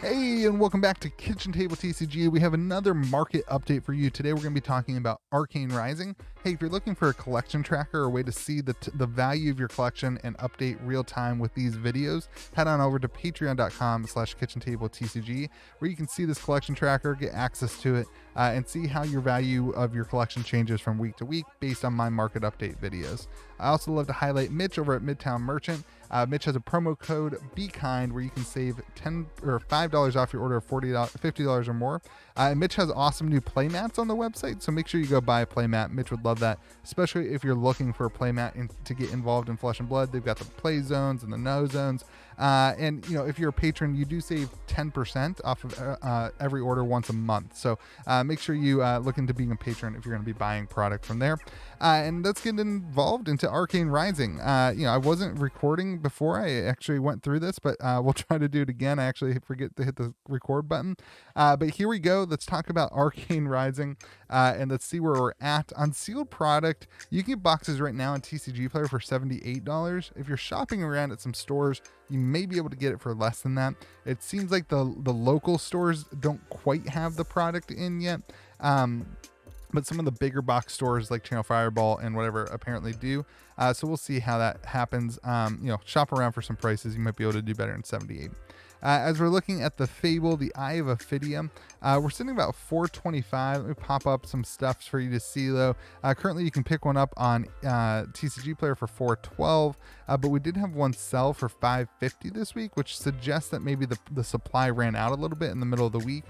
Hey, and welcome back to Kitchen Table TCG. We have another market update for you. Today we're going to be talking about Arcane Rising. Hey, if you're looking for a collection tracker or a way to see the value of your collection and update real time with these videos, head on over to patreon.com/KitchenTableTCG, where you can see this collection tracker, get access to it, and see how your value of your collection changes from week to week based on my market update videos. I also love to highlight Mitch over at Midtown Merchant. Mitch has a promo code Be Kind where you can save $10 or $5 off your order of $50 or more. And Mitch has awesome new playmats on the website, so make sure you go buy a playmat. Mitch would love that, especially if you're looking for a playmat to get involved in Flesh and Blood. They've got the play zones and the no zones. And if you're a patron, you do save 10% off of every order once a month. So make sure you look into being a patron if you're going to be buying product from there. And let's get involved into Arcane Rising. I wasn't recording before I actually went through this, but we'll try to do it again. I actually forget to hit the record button. But here we go. Let's talk about Arcane Rising and let's see where we're at. On sealed product, you can get boxes right now on TCG Player for $78. If you're shopping around at some stores, you may be able to get it for less than that. It seems like the local stores don't quite have the product in yet. But some of the bigger box stores like Channel Fireball and whatever apparently do. So we'll see how that happens. Shop around for some prices. You might be able to do better in 78. As we're looking at the Fable, the Eye of Ophidia, we're sitting about 425. Let me pop up some stuff for you to see though. Currently you can pick one up on TCG Player for 412, but we did have one sell for 550 this week, which suggests that maybe the supply ran out a little bit in the middle of the week.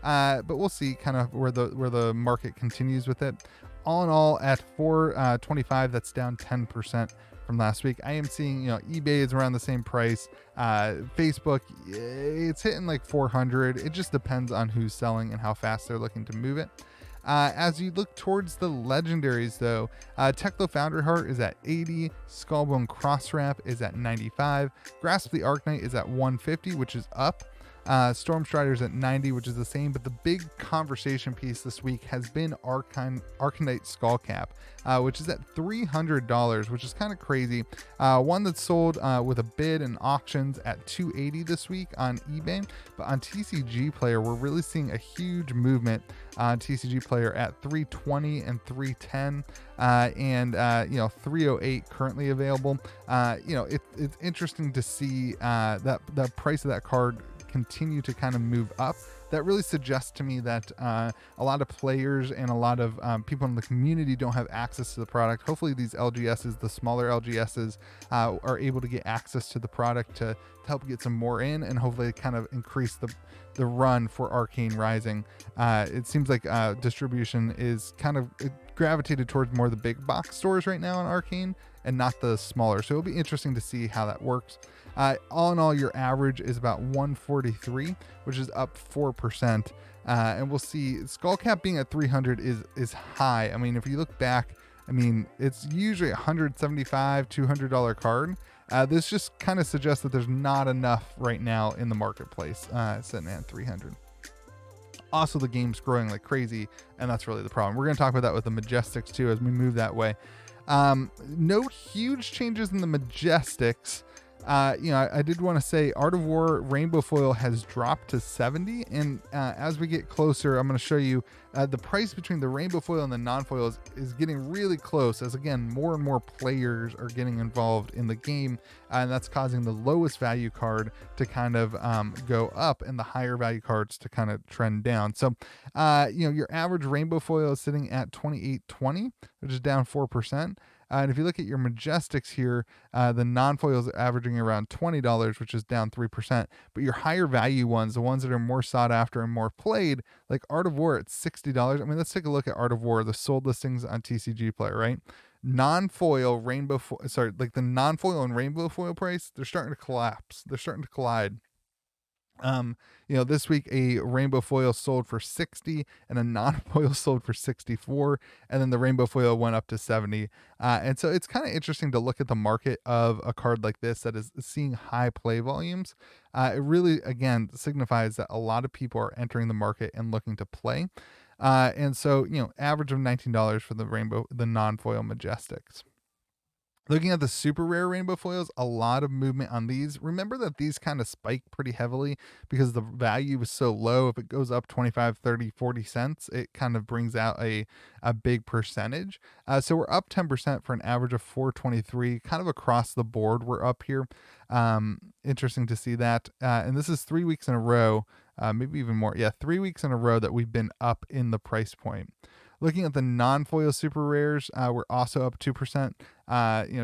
But we'll see kind of where the market continues with it. All in all, at 425, that's down 10% from last week. I am seeing, eBay is around the same price. Facebook, it's hitting like 400. It just depends on who's selling and how fast they're looking to move it. As you look towards the legendaries, though, Teklo Foundry Heart is at 80, Skullbone Crosswrap is at 95, Grasp the Arknight is at 150, which is up. Stormstrider's at 90, which is the same, but the big conversation piece this week has been Arcanite Skullcap, which is at $300, which is kind of crazy. One that's sold with a bid and auctions at $280 this week on eBay, but on TCG Player, we're really seeing a huge movement on TCG Player at $320 and $310, and 308 currently available. It's interesting to see that the price of that card continue to kind of move up. That really suggests to me that a lot of players and a lot of people in the community don't have access to the product. Hopefully these LGSs, the smaller LGSs, are able to get access to the product to help get some more in, and hopefully kind of increase the run for Arcane Rising. It seems like distribution is kind of gravitated towards more the big box stores right now in Arcane and not the smaller. So it'll be interesting to see how that works. All in all, your average is about 143, which is up 4%. And we'll see Skullcap being at 300 is high. I mean, if you look back, it's usually $175, $200 card. This just kind of suggests that there's not enough right now in the marketplace, sitting at 300. Also, the game's growing like crazy, and that's really the problem. We're going to talk about that with the Majestics too as we move that way. No huge changes in the Majestics. I did want to say Art of War Rainbow Foil has dropped to 70, and as we get closer, I'm going to show you the price between the Rainbow Foil and the non-foil is getting really close, as again more and more players are getting involved in the game, and that's causing the lowest value card to kind of go up and the higher value cards to kind of trend down. So your average Rainbow Foil is sitting at 28.20, which is down 4%. And if you look at your Majestics here, the non-foils are averaging around $20, which is down 3%. But your higher value ones, the ones that are more sought after and more played, like Art of War at $60. I mean, let's take a look at Art of War, the sold listings on TCG Player, right? Non-foil, the non-foil and rainbow foil price, they're starting to collapse. They're starting to collide. This week a rainbow foil sold for 60 and a non-foil sold for 64, and then the rainbow foil went up to 70. And so it's kind of interesting to look at the market of a card like this that is seeing high play volumes. It really, again, signifies that a lot of people are entering the market and looking to play. And so, average of $19 for the non-foil Majestics. Looking at the super rare rainbow foils, a lot of movement on these. Remember that these kind of spike pretty heavily because the value is so low. If it goes up 25, 30, 40 cents, it kind of brings out a big percentage. So we're up 10% for an average of 423, kind of across the board. We're up here. Interesting to see that. And this is 3 weeks in a row, maybe even more. Yeah, 3 weeks in a row that we've been up in the price point. Looking at the non-foil super rares, we're also up 2%.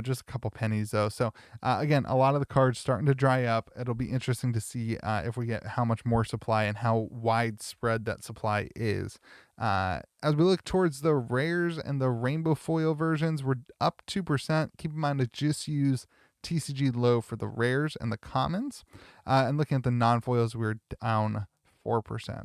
Just a couple pennies though. So again, a lot of the cards starting to dry up. It'll be interesting to see if we get how much more supply and how widespread that supply is. As we look towards the rares and the rainbow foil versions, we're up 2%. Keep in mind to just use TCG low for the rares and the commons. And looking at the non-foils, we're down 4%.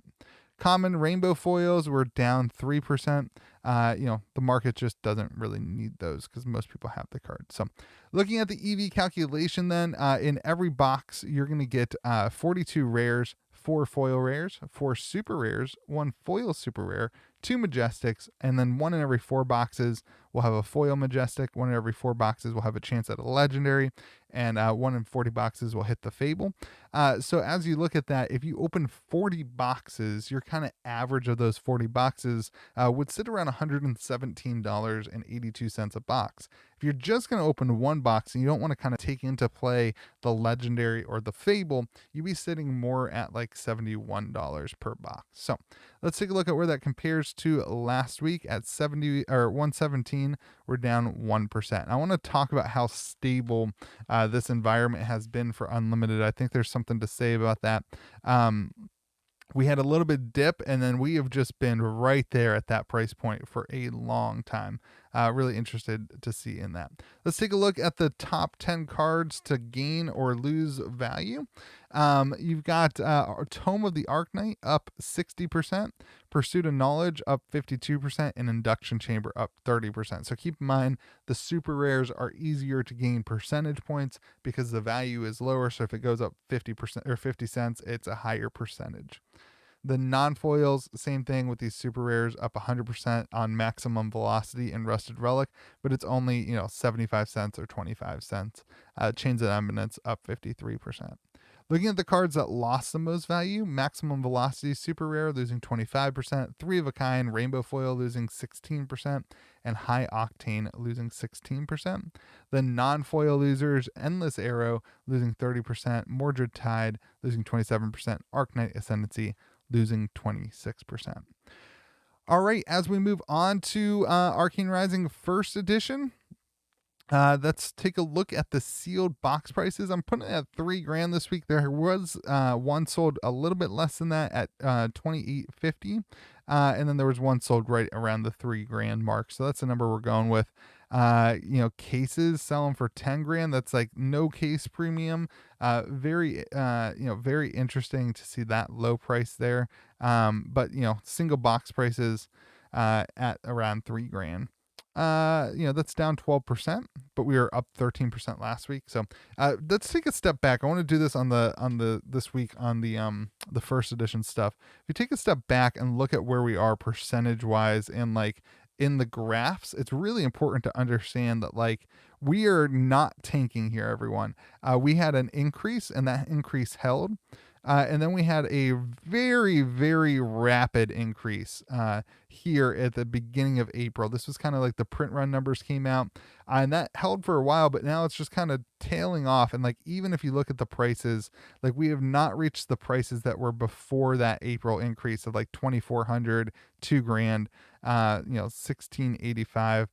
Common rainbow foils were down 3%. The market just doesn't really need those because most people have the card. So looking at the EV calculation then, in every box, you're going to get 42 rares, 4 foil rares, 4 super rares, 1 foil super rare, 2 majestics, and then 1 in every 4 boxes will have a foil majestic. 1 in every 4 boxes will have a chance at a legendary, and 1 in 40 boxes will hit the fable. So as you look at that, if you open 40 boxes, your kind of average of those 40 boxes would sit around $117.82 a box. If you're just going to open one box and you don't want to kind of take into play the legendary or the fable, you'd be sitting more at like $71 per box. So let's take a look at where that compares to last week at 70 or 117. We're down 1%. I want to talk about how stable this environment has been for unlimited. I think there's something to say about that. We had a little bit dip, and then we have just been right there at that price point for a long time. Really interested to see in that. Let's take a look at the top 10 cards to gain or lose value. You've got Tome of the Arknight up 60%, Pursuit of Knowledge up 52%, and Induction Chamber up 30%. So keep in mind the super rares are easier to gain percentage points because the value is lower. So if it goes up 50% or 50 cents, it's a higher percentage. The non-foils, same thing with these super rares, up 100% on Maximum Velocity and Rusted Relic, but it's only 75 cents or 25 cents. Chains of Eminence up 53%. Looking at the cards that lost the most value, Maximum Velocity Super Rare losing 25%, 3 of a Kind Rainbow Foil losing 16%, and High Octane losing 16%. The non-foil losers, Endless Arrow losing 30%, Mordred Tide losing 27%, Arknight Ascendancy losing 26%. All right, as we move on to Arcane Rising First Edition, let's take a look at the sealed box prices. I'm putting it at $3,000 this week. There was one sold a little bit less than that at $2,850, and then there was one sold right around the $3,000 mark. So that's the number we're going with. Cases selling for $10,000. That's like no case premium. Very interesting to see that low price there. But single box prices at around $3,000. That's down 12%, but we were up 13% last week. So let's take a step back. I want to do this on the this week on the first edition stuff. If you take a step back and look at where we are percentage wise and like in the graphs, it's really important to understand that like we are not tanking here, everyone. We had an increase and that increase held. And then we had a very, very rapid increase here at the beginning of April. This was kind of like the print run numbers came out, and that held for a while, but now it's just kind of tailing off. And like, even if you look at the prices, like we have not reached the prices that were before that April increase of like 2,400, $2,000, 1685.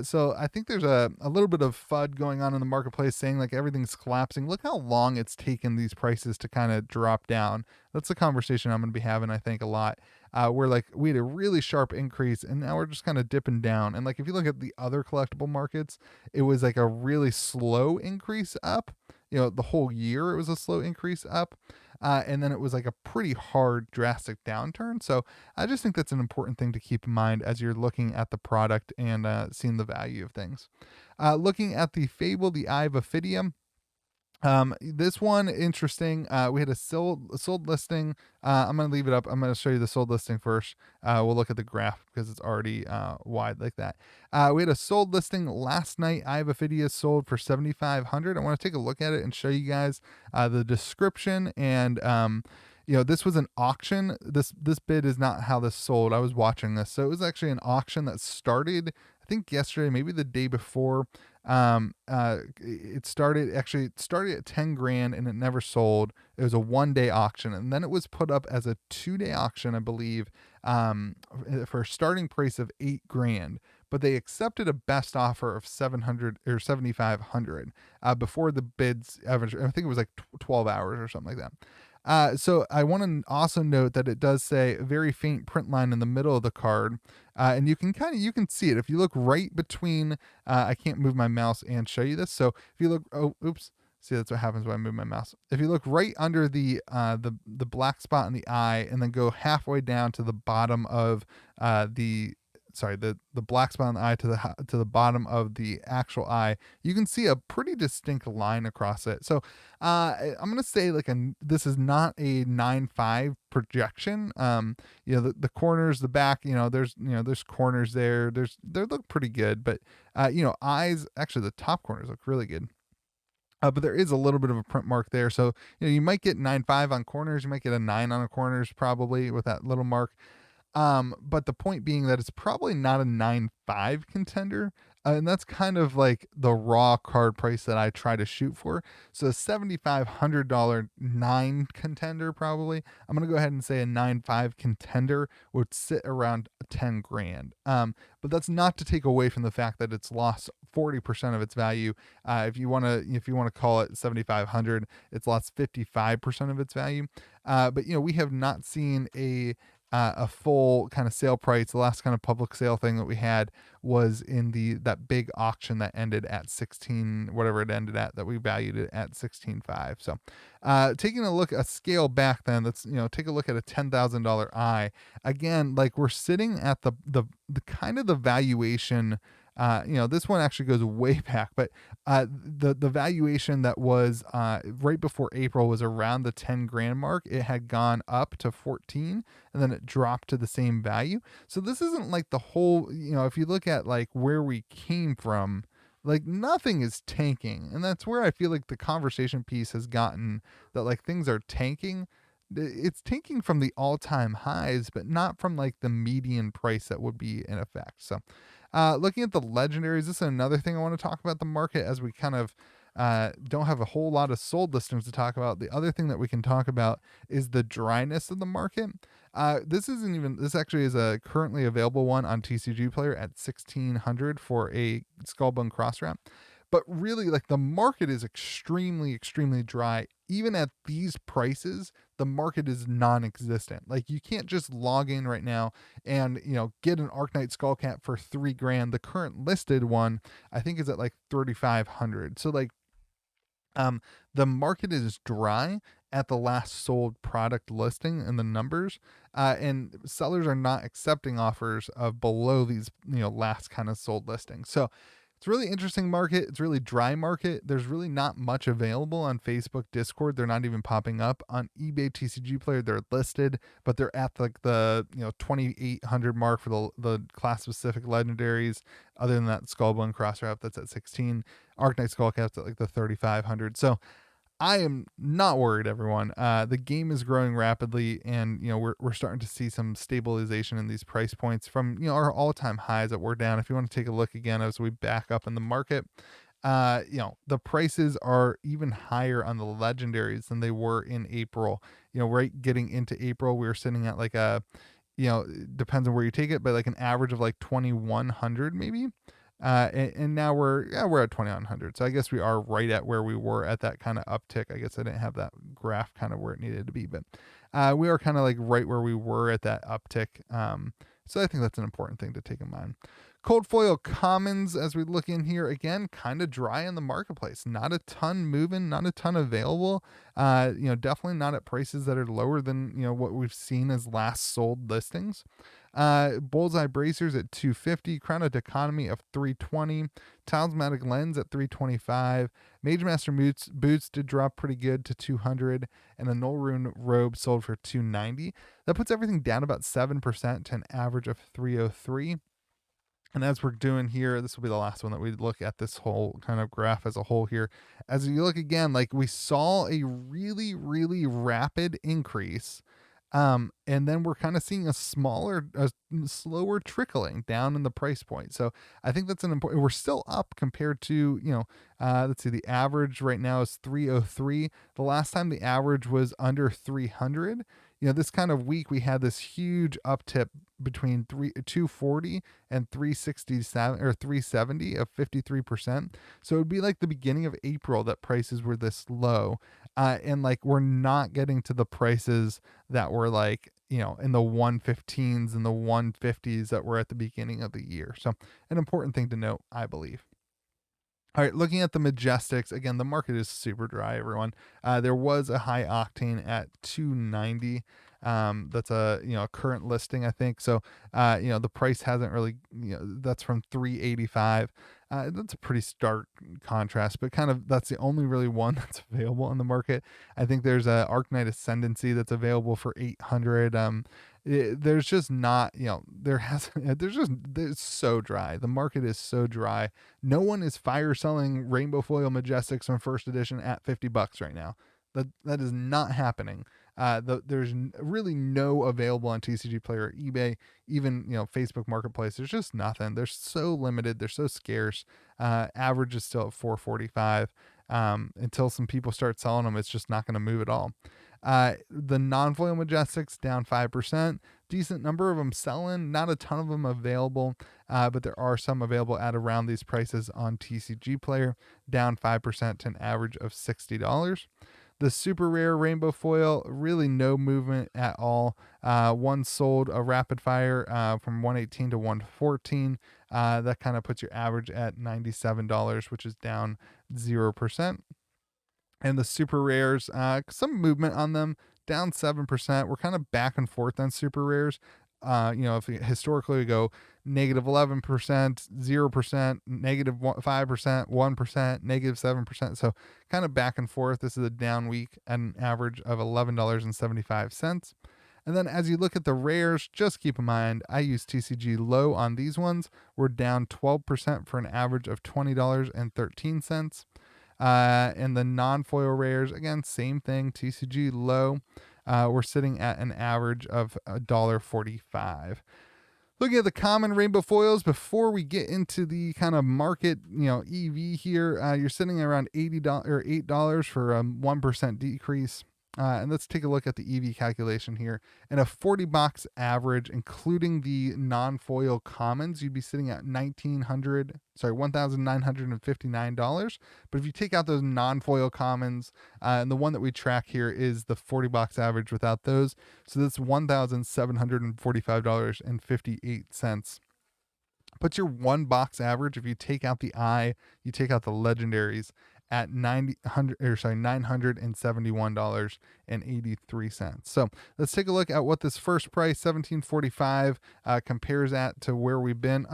So I think there's a little bit of FUD going on in the marketplace saying like everything's collapsing. Look how long it's taken these prices to kind of drop down. That's a conversation I'm going to be having, I think, a lot. Where like we had a really sharp increase and now we're just kind of dipping down. And like if you look at the other collectible markets, it was like a really slow increase up. The whole year it was a slow increase up. And then it was like a pretty hard, drastic downturn. So I just think that's an important thing to keep in mind as you're looking at the product and seeing the value of things. Looking at the Fable, the Eye of Ophidium, This one interesting. We had a sold listing. I'm gonna leave it up. I'm gonna show you the sold listing first. We'll look at the graph because it's already wide like that. We had a sold listing last night. I have Ophidia sold for 7,500. I want to take a look at it and show you guys the description and this was an auction. This bid is not how this sold. I was watching this, so it was actually an auction that started, I think yesterday, maybe the day before. It started at 10 grand and it never sold. It was a 1 day auction, and then it was put up as a 2 day auction, I believe, for a starting price of 8 grand. But they accepted a best offer of 700 or 7,500 before the bids average. I think it was like 12 hours or something like that. So I want to also note that it does say a very faint print line in the middle of the card, and you can see it if you look right between. I can't move my mouse and show you this. So if you look, oh, oops. See, that's what happens when I move my mouse. If you look right under the black spot in the eye, and then go halfway down to the bottom of the black spot on the eye to the bottom of the actual eye, you can see a pretty distinct line across it. So I'm gonna say this is not a 9.5 projection. The corners, the back, there's corners there. They look pretty good, but eyes, actually the top corners look really good. But there is a little bit of a print mark there. So, you might get 9.5 on corners. You might get a 9 on the corners probably with that little mark. But the point being that it's probably not a 9.5 contender. And that's kind of like the raw card price that I try to shoot for. So a $7,500 9 contender, probably. I'm going to go ahead and say a 9.5 contender would sit around 10 grand. But that's not to take away from the fact that it's lost 40% of its value. If you want to call it 7,500, it's lost 55% of its value. But we have not seen a full kind of sale price. The last kind of public sale thing that we had was in that big auction that ended at 16, whatever it ended at, that we valued it at 16.5. So taking a scale back, then let's take a look at a $10,000 eye. Again, like, we're sitting at the kind of the valuation. This one actually goes way back, but the valuation that was right before April was around the 10 grand mark. It had gone up to 14, and then it dropped to the same value. So this isn't like the whole, if you look at like where we came from, like, nothing is tanking. And that's where I feel like the conversation piece has gotten, that like things are tanking. It's tanking from the all-time highs, but not from like the median price that would be in effect. So looking at the legendaries, this is another thing I want to talk about the market, as we kind of don't have a whole lot of sold listings to talk about. The other thing that we can talk about is the dryness of the market. This actually is a currently available one on TCG Player at 1,600 for a Skullbone Crosswrap. But really, like, the market is extremely, extremely dry. Even at these prices, the market is non-existent. Like, you can't just log in right now and get an Arknight Skullcap for 3 grand. The current listed one, I think, is at like 3,500. So like, the market is dry at the last sold product listing and the numbers, and sellers are not accepting offers of below these last kind of sold listings. So it's a really interesting market. It's a really dry market. There's really not much available on Facebook, Discord. They're not even popping up on eBay TCG Player. They're listed, but they're at like the 2,800 mark for the class specific legendaries. Other than that, Skullbone Crosswrap, that's at 16. Arknight Skullcap's at like the 3,500. So I am not worried, everyone. The game is growing rapidly, and we're starting to see some stabilization in these price points from our all-time highs that we're down. If you want to take a look again as we back up in the market, the prices are even higher on the legendaries than they were in April. Right getting into April, we were sitting at like depends on where you take it, but like an average of like 2,100 maybe. And now we're at 2,900. So I guess we are right at where we were at that kind of uptick. I guess I didn't have that graph kind of where it needed to be, but we are kind of like right where we were at that uptick. So I think that's an important thing to take in mind. Cold foil commons, as we look in here again, kind of dry in the marketplace. Not a ton moving, not a ton available. Definitely not at prices that are lower than what we've seen as last sold listings. Bullseye Bracers at 250, Crown of Dichotomy of 320, Talismanic Lens at 325, Mage Master boots did drop pretty good to 200, and a Null Rune Robe sold for 290. That puts everything down about 7% to an average of 303. And as we're doing here, this will be the last one that we look at this whole kind of graph as a whole here. As you look again, like we saw a really, really rapid increase. And then we're kind of seeing a slower trickling down in the price point. So I think that's an important, we're still up compared to, let's see, the average right now is 303. The last time the average was under 300. This kind of week we had this huge uptip between 240 and 367 or 370 of 53%. So it would be like the beginning of April that prices were this low. And like we're not getting to the prices that were like, in the 115s and the 150s that were at the beginning of the year. So an important thing to note, I believe. All right, looking at the Majestics, again, the market is super dry, everyone. There was a high octane at 290. That's a current listing, I think. So the price hasn't really, that's from 385. That's a pretty stark contrast, but kind of that's the only really one that's available on the market. I think there's a Arknight Ascendancy that's available for 800. There's just not, it's so dry. The market is so dry. No one is fire selling Rainbow Foil Majestics from first edition at $50 right now. That is not happening. There's really no available on TCG Player or eBay, even Facebook Marketplace. There's just nothing. They're so limited. They're so scarce. Average is still at 445. Until some people start selling them, it's just not going to move at all. The non-foil Majestics down 5%. Decent number of them selling. Not a ton of them available, but there are some available at around these prices on TCG Player. Down 5% to an average of $60. The super rare rainbow foil, really no movement at all. One sold a rapid fire from 118 to 114. That kind of puts your average at $97, which is down 0%. And the super rares, some movement on them, down 7%. We're kind of back and forth on super rares. If historically we go -11%, 0%, -5%, 1%, -7%. So kind of back and forth. This is a down week at an average of $11.75. And then as you look at the rares, just keep in mind, I use TCG low on these ones. We're down 12% for an average of $20.13. And the non-foil rares, again, same thing, TCG low. We're sitting at an average of $1.45. Looking at the common rainbow foils, before we get into the kind of market, EV here, you're sitting around $80 or $8 for a 1% decrease. And let's take a look at the EV calculation here. And a 40 box average, including the non-foil commons, you'd be sitting at $1,959. But if you take out those non-foil commons, and the one that we track here is the 40 box average without those, so that's $1,745.58. Puts your one box average, if you take out the eye, you take out the legendaries, at $971.83. So let's take a look at what this first price, $17.45, compares at to where we've been.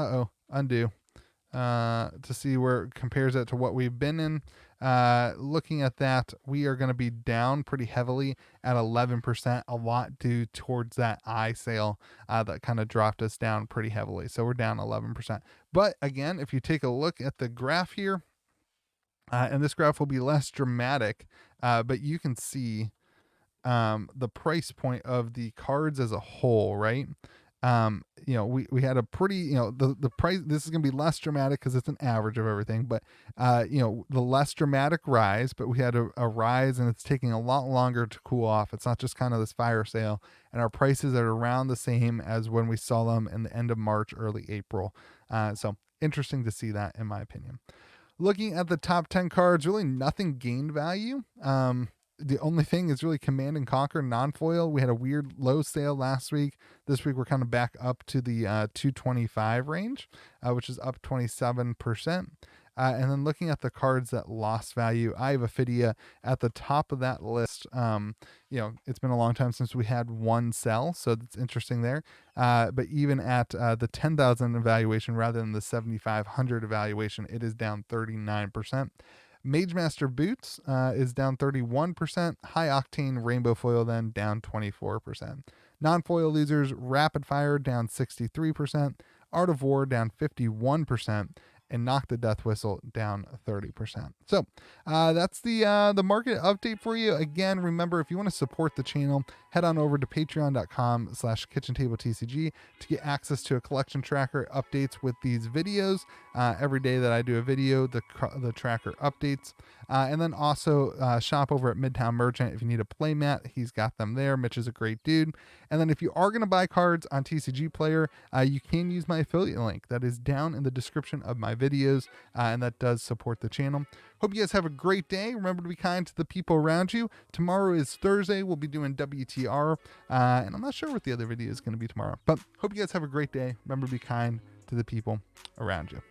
Undo. To see where it compares it to what we've been in. Looking at that, we are going to be down pretty heavily at 11%, a lot due towards that eye sale that kind of dropped us down pretty heavily. So we're down 11%. But again, if you take a look at the graph here, and this graph will be less dramatic, but you can see the price point of the cards as a whole, right? We had a pretty, the price, this is going to be less dramatic because it's an average of everything, but, the less dramatic rise, but we had a rise and it's taking a lot longer to cool off. It's not just kind of this fire sale, and our prices are around the same as when we saw them in the end of March, early April. So interesting to see that, in my opinion. Looking at the top 10 cards, really nothing gained value. The only thing is really Command and Conquer non-foil. We had a weird low sale last week. This week we're kind of back up to the 225 range, which is up 27%. And then looking at the cards that lost value, I have Ophidia at the top of that list. It's been a long time since we had one sell, so that's interesting there. But even at the 10,000 evaluation rather than the 7,500 evaluation, it is down 39%. Mage Master Boots is down 31%. High Octane Rainbow Foil then down 24%. Non-foil losers, Rapid Fire down 63%. Art of War down 51%. And Knock the Death Whistle down 30%. So that's the market update for you. Again, remember, if you want to support the channel, head on over to patreon.com/KitchenTableTCG to get access to a collection tracker updates with these videos. Every day that I do a video, the tracker updates. And then also shop over at Midtown Merchant if you need a playmat. He's got them there. Mitch is a great dude. And then if you are going to buy cards on TCG Player, you can use my affiliate link that is down in the description of my videos, and that does support the channel. Hope you guys have a great day. Remember to be kind to the people around you. Tomorrow is Thursday. We'll be doing WTR, and I'm not sure what the other video is going to be tomorrow, but hope you guys have a great day. Remember to be kind to the people around you.